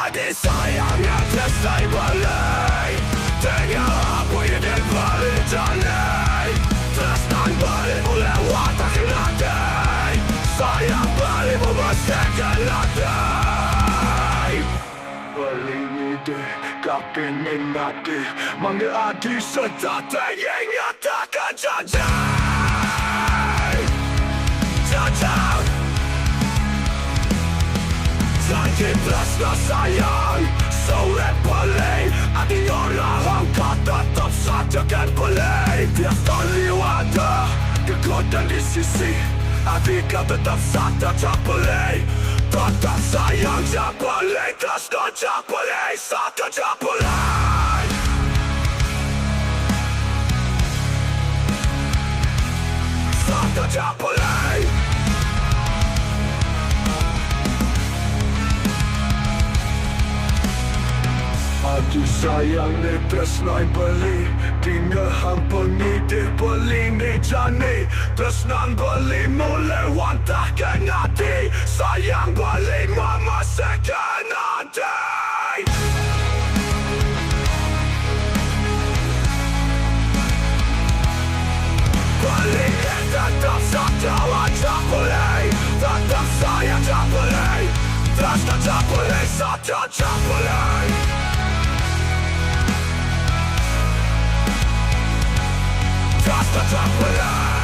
Hadi sayangnya selesai balik, tinggal apa yang dibalik jalai. Teruskan balik melewat akhir lantai, sayang balik membersihkan lantai. Balik ide kapin ingati, mengerti serta ingat takkan janji. Janji tresna sayang, sore balik, hati orang kau tetap saja kan balik. Dia selalu ada kekuatan di sisi, hati kau tetap saja tak balik. Tetap sayang tak balik, tresna tak balik, saja tak balik. Saja tak balik. Hati sayang ni tresna beli, tinggal hampa ni dia beli ni jani. Tresna beli mulai wantahkan hati, sayang beli memasakkan hati. Beli tetap saja tak boleh, tetap sayang tak boleh. Tresna tak boleh, saja tak boleh. Just a top of life.